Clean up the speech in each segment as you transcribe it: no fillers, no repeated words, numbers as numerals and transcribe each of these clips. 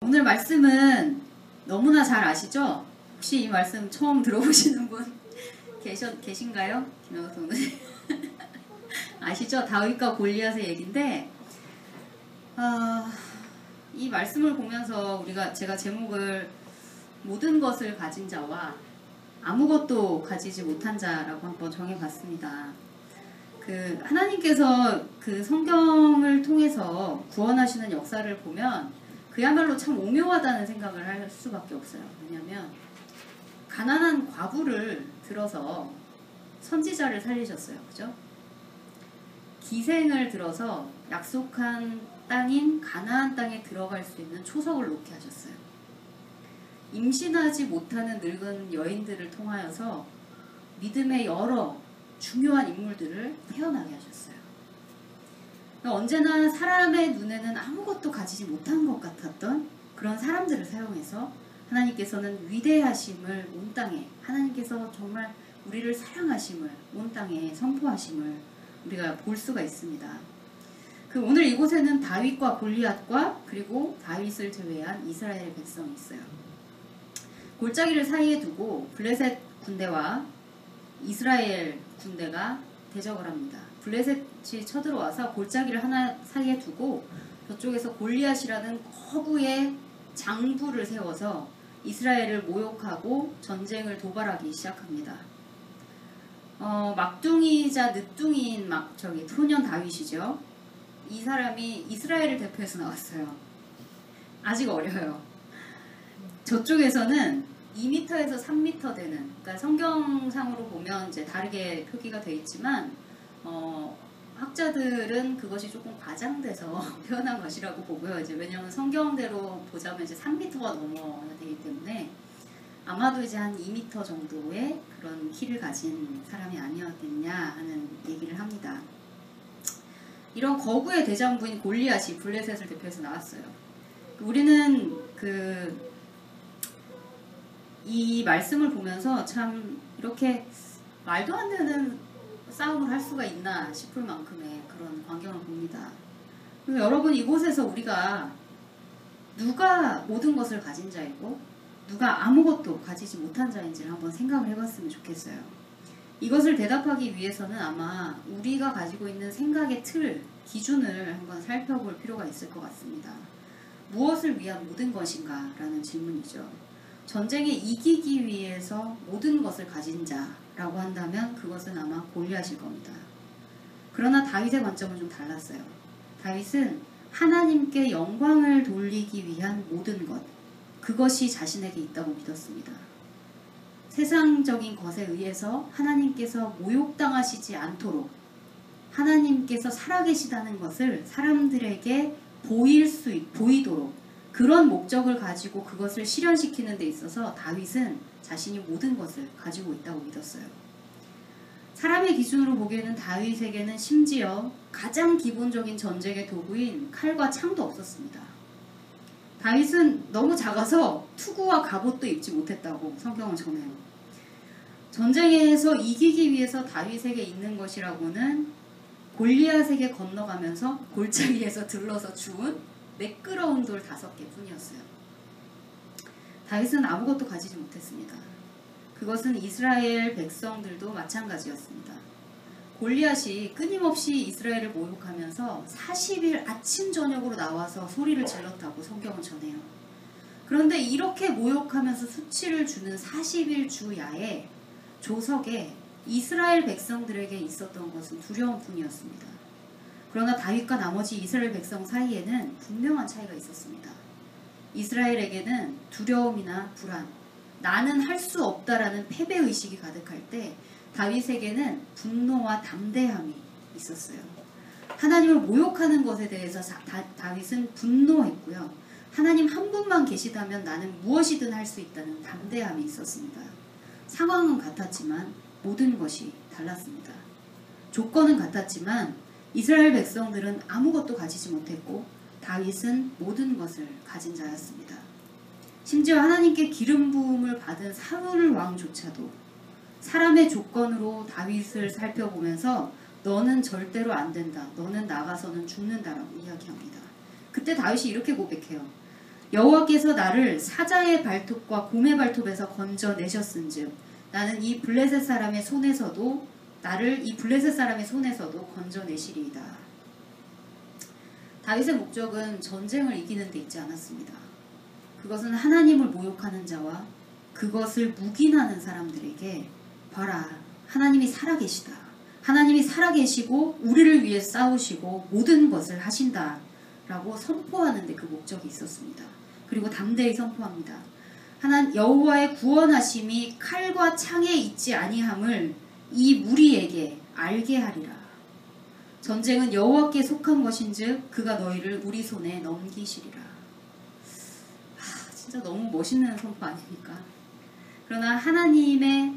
오늘 말씀은 너무나 잘 아시죠? 혹시 이 말씀 처음 들어보시는 분 계신가요? 김영석 선생님 아시죠? 다윗과 골리앗의 얘기인데 이 말씀을 보면서 제가 제목을 모든 것을 가진 자와 아무것도 가지지 못한 자라고 한번 정해봤습니다. 하나님께서 성경을 통해서 구원하시는 역사를 보면 그야말로 참 오묘하다는 생각을 할 수밖에 없어요. 왜냐하면 가난한 과부를 들어서 선지자를 살리셨어요. 그죠? 기생을 들어서 약속한 땅인 가나안 땅에 들어갈 수 있는 초석을 놓게 하셨어요. 임신하지 못하는 늙은 여인들을 통하여서 믿음의 여러 중요한 인물들을 태어나게 하셨어요. 언제나 사람의 눈에는 아무것도 가지지 못한 것 같았던 그런 사람들을 사용해서 하나님께서는 위대하심을 온 땅에, 하나님께서 정말 우리를 사랑하심을 온 땅에 선포하심을 우리가 볼 수가 있습니다. 오늘 이곳에는 다윗과 골리앗과 그리고 다윗을 제외한 이스라엘 백성이 있어요. 골짜기를 사이에 두고 블레셋 군대와 이스라엘 군대가 대적을 합니다. 블레셋이 쳐들어와서 골짜기를 하나 사이에 두고 저쪽에서 골리앗이라는 거부의 장부를 세워서 이스라엘을 모욕하고 전쟁을 도발하기 시작합니다. 막둥이자 늦둥이인 소년 다윗이죠. 이 사람이 이스라엘을 대표해서 나왔어요. 아직 어려요. 저쪽에서는 2m에서 3m 되는, 그러니까 성경상으로 보면 이제 다르게 표기가 되어 있지만 학자들은 그것이 조금 과장돼서 표현한 것이라고 보고요. 왜냐하면 성경대로 보자면 이제 3m가 넘어야 되기 때문에 아마도 이제 한 2m 정도의 그런 키를 가진 사람이 아니었겠냐 하는 얘기를 합니다. 이런 거구의 대장부인 골리앗이 블레셋을 대표해서 나왔어요. 우리는 이 말씀을 보면서 참 이렇게 말도 안 되는 싸움을 할 수가 있나 싶을 만큼의 그런 광경을 봅니다. 그리고 여러분, 이곳에서 우리가 누가 모든 것을 가진 자이고 누가 아무것도 가지지 못한 자인지를 한번 생각을 해봤으면 좋겠어요. 이것을 대답하기 위해서는 아마 우리가 가지고 있는 생각의 틀, 기준을 한번 살펴볼 필요가 있을 것 같습니다. 무엇을 위한 모든 것인가? 라는 질문이죠. 전쟁에 이기기 위해서 모든 것을 가진 자라고 한다면 그것은 아마 골리앗일 겁니다. 그러나 다윗의 관점은 좀 달랐어요. 다윗은 하나님께 영광을 돌리기 위한 모든 것, 그것이 자신에게 있다고 믿었습니다. 세상적인 것에 의해서 하나님께서 모욕당하시지 않도록 하나님께서 살아계시다는 것을 사람들에게 보이도록 그런 목적을 가지고 그것을 실현시키는 데 있어서 다윗은 자신이 모든 것을 가지고 있다고 믿었어요. 사람의 기준으로 보기에는 다윗에게는 심지어 가장 기본적인 전쟁의 도구인 칼과 창도 없었습니다. 다윗은 너무 작아서 투구와 갑옷도 입지 못했다고 성경은 전해요. 전쟁에서 이기기 위해서 다윗에게 있는 것이라고는 골리앗에게 건너가면서 골짜기에서 들러서 주운 매끄러운 돌 5개 뿐이었어요. 다윗은 아무것도 가지지 못했습니다. 그것은 이스라엘 백성들도 마찬가지였습니다. 골리앗이 끊임없이 이스라엘을 모욕하면서 40일 아침 저녁으로 나와서 소리를 질렀다고 성경은 전해요. 그런데 이렇게 모욕하면서 수치를 주는 40일 주야에 조석에 이스라엘 백성들에게 있었던 것은 두려움 뿐이었습니다. 그러나 다윗과 나머지 이스라엘 백성 사이에는 분명한 차이가 있었습니다. 이스라엘에게는 두려움이나 불안, 나는 할 수 없다라는 패배의식이 가득할 때 다윗에게는 분노와 담대함이 있었어요. 하나님을 모욕하는 것에 대해서 다윗은 분노했고요. 하나님 한 분만 계시다면 나는 무엇이든 할 수 있다는 담대함이 있었습니다. 상황은 같았지만 모든 것이 달랐습니다. 조건은 같았지만 이스라엘 백성들은 아무것도 가지지 못했고 다윗은 모든 것을 가진 자였습니다. 심지어 하나님께 기름 부음을 받은 사울 왕조차도 사람의 조건으로 다윗을 살펴보면서 너는 절대로 안 된다. 너는 나가서는 죽는다라고 이야기합니다. 그때 다윗이 이렇게 고백해요. 여호와께서 나를 사자의 발톱과 곰의 발톱에서 건져내셨은즉 나는 이 블레셋 사람의 손에서도 나를 이 블레셋 사람의 손에서도 건져내시리이다. 다윗의 목적은 전쟁을 이기는 데 있지 않았습니다. 그것은 하나님을 모욕하는 자와 그것을 묵인하는 사람들에게 봐라, 하나님이 살아계시다. 하나님이 살아계시고 우리를 위해 싸우시고 모든 것을 하신다 라고 선포하는 데 그 목적이 있었습니다. 그리고 담대히 선포합니다. 여호와의 구원하심이 칼과 창에 있지 아니함을 이 무리에게 알게 하리라. 전쟁은 여호와께 속한 것인즉 그가 너희를 우리 손에 넘기시리라. 진짜 너무 멋있는 선포 아닙니까? 그러나 하나님의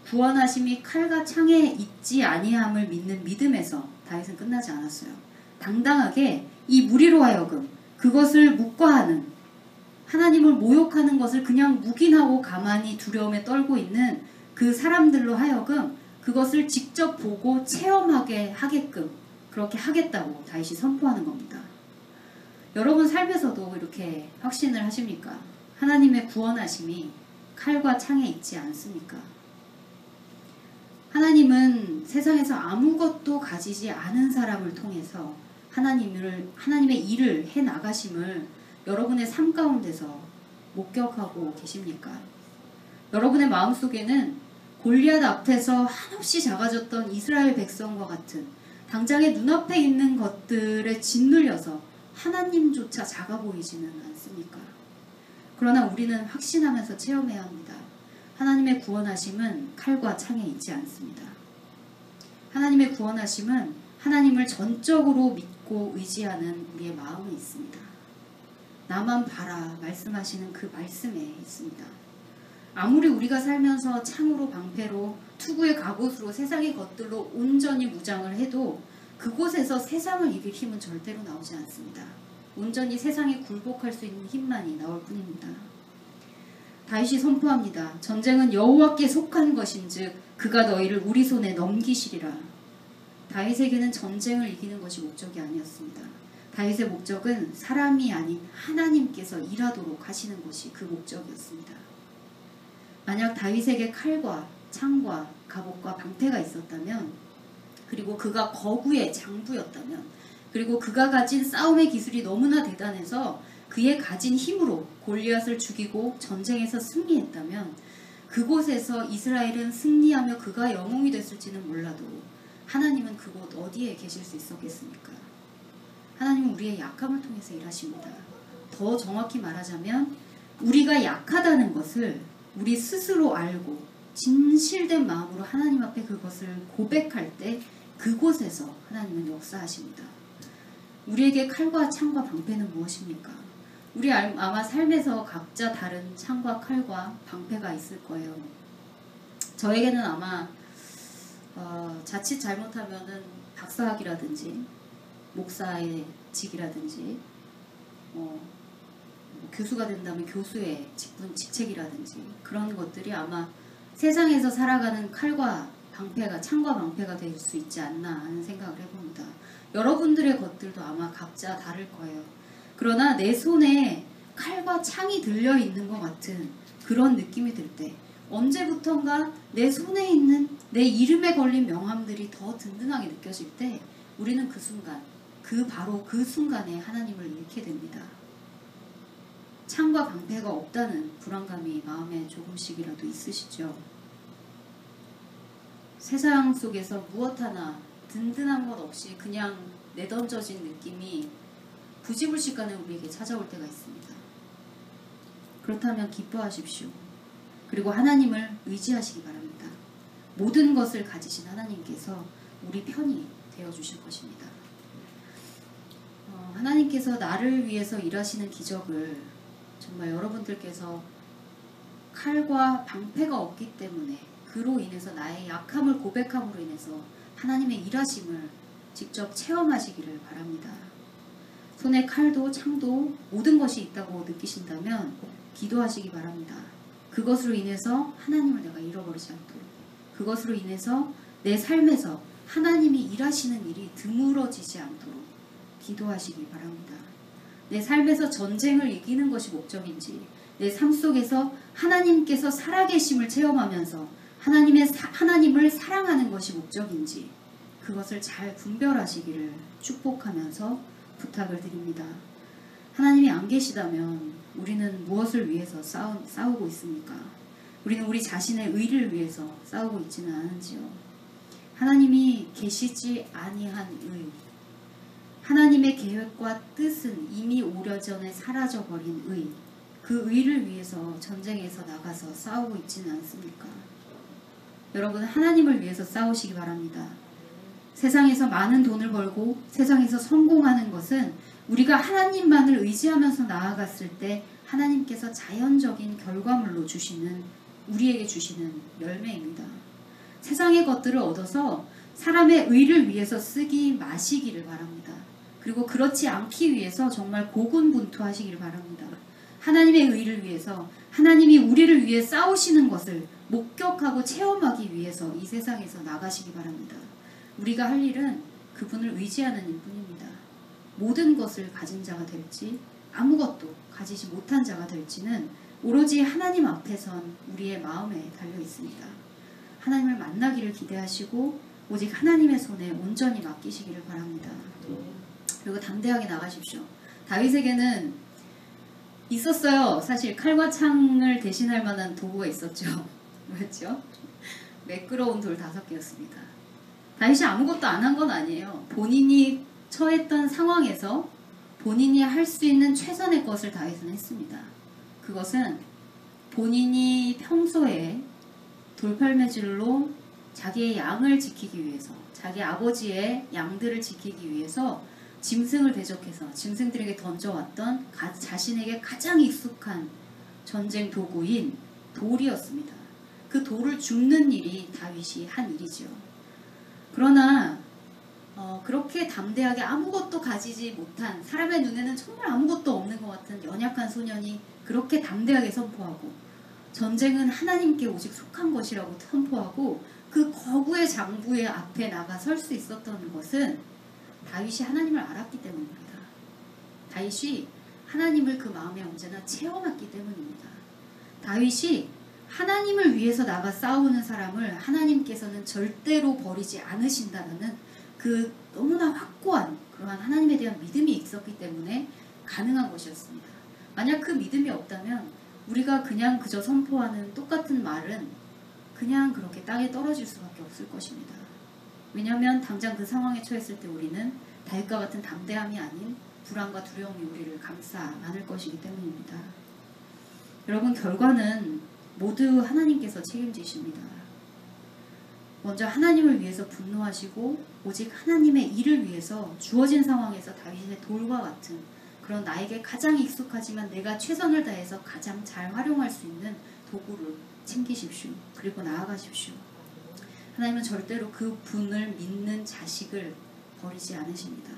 구원하심이 칼과 창에 있지 아니함을 믿는 믿음에서 다윗은 끝나지 않았어요. 당당하게 이 무리로 하여금 그것을 묵과하는, 하나님을 모욕하는 것을 그냥 묵인하고 가만히 두려움에 떨고 있는 그 사람들로 하여금 그것을 직접 보고 체험하게 하게끔 그렇게 하겠다고 다윗이 선포하는 겁니다. 여러분 삶에서도 이렇게 확신을 하십니까? 하나님의 구원하심이 칼과 창에 있지 않습니까? 하나님은 세상에서 아무것도 가지지 않은 사람을 통해서 하나님의 일을 해 나가심을 여러분의 삶 가운데서 목격하고 계십니까? 여러분의 마음속에는 골리앗 앞에서 한없이 작아졌던 이스라엘 백성과 같은 당장의 눈앞에 있는 것들에 짓눌려서 하나님조차 작아 보이지는 않습니까? 그러나 우리는 확신하면서 체험해야 합니다. 하나님의 구원하심은 칼과 창에 있지 않습니다. 하나님의 구원하심은 하나님을 전적으로 믿고 의지하는 우리의 마음에 있습니다. 나만 봐라 말씀하시는 그 말씀에 있습니다. 아무리 우리가 살면서 창으로 방패로 투구의 갑옷으로 세상의 것들로 온전히 무장을 해도 그곳에서 세상을 이길 힘은 절대로 나오지 않습니다. 온전히 세상에 굴복할 수 있는 힘만이 나올 뿐입니다. 다윗이 선포합니다. 전쟁은 여호와께 속한 것인즉 그가 너희를 우리 손에 넘기시리라. 다윗에게는 전쟁을 이기는 것이 목적이 아니었습니다. 다윗의 목적은 사람이 아닌 하나님께서 일하도록 하시는 것이 그 목적이었습니다. 만약 다윗에게 칼과 창과 갑옷과 방패가 있었다면, 그리고 그가 거구의 장부였다면, 그리고 그가 가진 싸움의 기술이 너무나 대단해서 그의 가진 힘으로 골리앗을 죽이고 전쟁에서 승리했다면 그곳에서 이스라엘은 승리하며 그가 영웅이 됐을지는 몰라도 하나님은 그곳 어디에 계실 수 있었겠습니까? 하나님은 우리의 약함을 통해서 일하십니다. 더 정확히 말하자면 우리가 약하다는 것을 우리 스스로 알고 진실된 마음으로 하나님 앞에 그것을 고백할 때 그곳에서 하나님은 역사하십니다. 우리에게 칼과 창과 방패는 무엇입니까? 우리 아마 삶에서 각자 다른 창과 칼과 방패가 있을 거예요. 저에게는 아마 자칫 잘못하면은 박사학이라든지 목사의 직이라든지 교수가 된다면 교수의 직책이라든지 그런 것들이 아마 세상에서 살아가는 칼과 방패가, 창과 방패가 될 수 있지 않나 하는 생각을 해봅니다. 여러분들의 것들도 아마 각자 다를 거예요. 그러나 내 손에 칼과 창이 들려있는 것 같은 그런 느낌이 들 때, 언제부턴가 내 손에 있는 내 이름에 걸린 명함들이 더 든든하게 느껴질 때 우리는 그 순간, 바로 그 순간에 하나님을 잃게 됩니다. 창과 방패가 없다는 불안감이 마음에 조금씩이라도 있으시죠? 세상 속에서 무엇 하나 든든한 것 없이 그냥 내던져진 느낌이 부지불식간에 우리에게 찾아올 때가 있습니다. 그렇다면 기뻐하십시오. 그리고 하나님을 의지하시기 바랍니다. 모든 것을 가지신 하나님께서 우리 편이 되어주실 것입니다. 하나님께서 나를 위해서 일하시는 기적을 정말 여러분들께서 칼과 방패가 없기 때문에 그로 인해서 나의 약함을 고백함으로 인해서 하나님의 일하심을 직접 체험하시기를 바랍니다. 손에 칼도 창도 모든 것이 있다고 느끼신다면 기도하시기 바랍니다. 그것으로 인해서 하나님을 내가 잃어버리지 않도록, 그것으로 인해서 내 삶에서 하나님이 일하시는 일이 드물어지지 않도록 기도하시기 바랍니다. 내 삶에서 전쟁을 이기는 것이 목적인지, 내 삶 속에서 하나님께서 살아계심을 체험하면서 하나님을 사랑하는 것이 목적인지 그것을 잘 분별하시기를 축복하면서 부탁을 드립니다. 하나님이 안 계시다면 우리는 무엇을 위해서 싸우고 있습니까? 우리는 우리 자신의 의를 위해서 싸우고 있지는 않은지요. 하나님이 계시지 아니한 의, 하나님의 계획과 뜻은 이미 오래전에 사라져버린 의, 그 의를 위해서 전쟁에서 나가서 싸우고 있지는 않습니까? 여러분, 하나님을 위해서 싸우시기 바랍니다. 세상에서 많은 돈을 벌고 세상에서 성공하는 것은 우리가 하나님만을 의지하면서 나아갔을 때 하나님께서 자연적인 결과물로 우리에게 주시는 열매입니다. 세상의 것들을 얻어서 사람의 의를 위해서 쓰기 마시기를 바랍니다. 그리고 그렇지 않기 위해서 정말 고군분투하시기를 바랍니다. 하나님의 의를 위해서, 하나님이 우리를 위해 싸우시는 것을 목격하고 체험하기 위해서 이 세상에서 나가시기 바랍니다. 우리가 할 일은 그분을 의지하는 일뿐입니다. 모든 것을 가진 자가 될지 아무것도 가지지 못한 자가 될지는 오로지 하나님 앞에선 우리의 마음에 달려 있습니다. 하나님을 만나기를 기대하시고 오직 하나님의 손에 온전히 맡기시기를 바랍니다. 그리고 담대하게 나가십시오. 다윗에게는 있었어요. 사실 칼과 창을 대신할 만한 도구가 있었죠. 뭐였죠? 매끄러운 돌 5개였습니다. 다윗이 아무것도 안 한 건 아니에요. 본인이 처했던 상황에서 본인이 할 수 있는 최선의 것을 다윗은 했습니다. 그것은 본인이 평소에 돌팔매질로 자기의 양을 지키기 위해서, 자기 아버지의 양들을 지키기 위해서 짐승을 대적해서 짐승들에게 던져왔던 자신에게 가장 익숙한 전쟁 도구인 돌이었습니다. 그 돌을 줍는 일이 다윗이 한 일이지요. 그러나 그렇게 담대하게 아무것도 가지지 못한, 사람의 눈에는 정말 아무것도 없는 것 같은 연약한 소년이 그렇게 담대하게 선포하고, 전쟁은 하나님께 오직 속한 것이라고 선포하고 그 거구의 장부의 앞에 나가 설 수 있었던 것은 다윗이 하나님을 알았기 때문입니다. 다윗이 하나님을 그 마음에 언제나 체험했기 때문입니다. 다윗이 하나님을 위해서 나가 싸우는 사람을 하나님께서는 절대로 버리지 않으신다는 그 너무나 확고한 그러한 하나님에 대한 믿음이 있었기 때문에 가능한 것이었습니다. 만약 그 믿음이 없다면 우리가 그냥 그저 선포하는 똑같은 말은 그냥 그렇게 땅에 떨어질 수밖에 없을 것입니다. 왜냐하면 당장 그 상황에 처했을 때 우리는 다윗과 같은 담대함이 아닌 불안과 두려움이 우리를 감싸 안을 것이기 때문입니다. 여러분, 결과는 모두 하나님께서 책임지십니다. 먼저 하나님을 위해서 분노하시고 오직 하나님의 일을 위해서 주어진 상황에서 다윗의 돌과 같은 그런 나에게 가장 익숙하지만 내가 최선을 다해서 가장 잘 활용할 수 있는 도구를 챙기십시오. 그리고 나아가십시오. 하나님은 절대로 그 분을 믿는 자식을 버리지 않으십니다.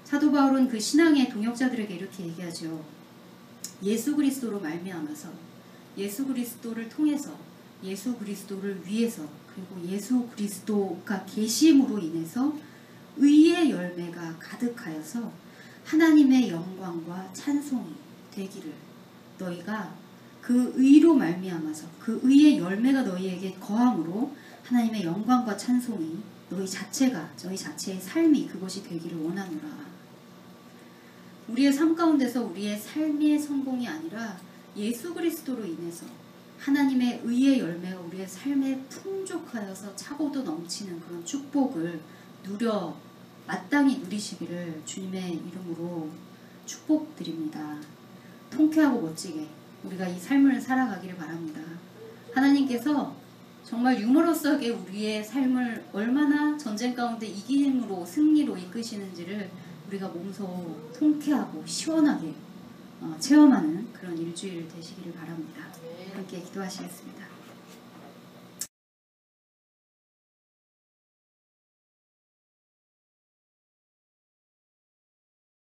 사도 바울은 그 신앙의 동역자들에게 이렇게 얘기하죠. 예수 그리스도로 말미암아서, 예수 그리스도를 통해서, 예수 그리스도를 위해서, 그리고 예수 그리스도가 계심으로 인해서 의의 열매가 가득하여서 하나님의 영광과 찬송이 되기를, 너희가 그 의로 말미암아서 그 의의 열매가 너희에게 거함으로 하나님의 영광과 찬송이 너희 자체의 삶이 그것이 되기를 원하노라. 우리의 삶 가운데서 우리의 삶의 성공이 아니라 예수 그리스도로 인해서 하나님의 의의 열매가 우리의 삶에 풍족하여서 차고도 넘치는 그런 축복을 마땅히 누리시기를 주님의 이름으로 축복드립니다. 통쾌하고 멋지게 우리가 이 삶을 살아가기를 바랍니다. 하나님께서 정말 유머러스하게 우리의 삶을 얼마나 전쟁 가운데 이김으로 승리로 이끄시는지를 우리가 몸소 통쾌하고 시원하게 체험하는 그런 일주일 되시기를 바랍니다. 함께 기도하시겠습니다.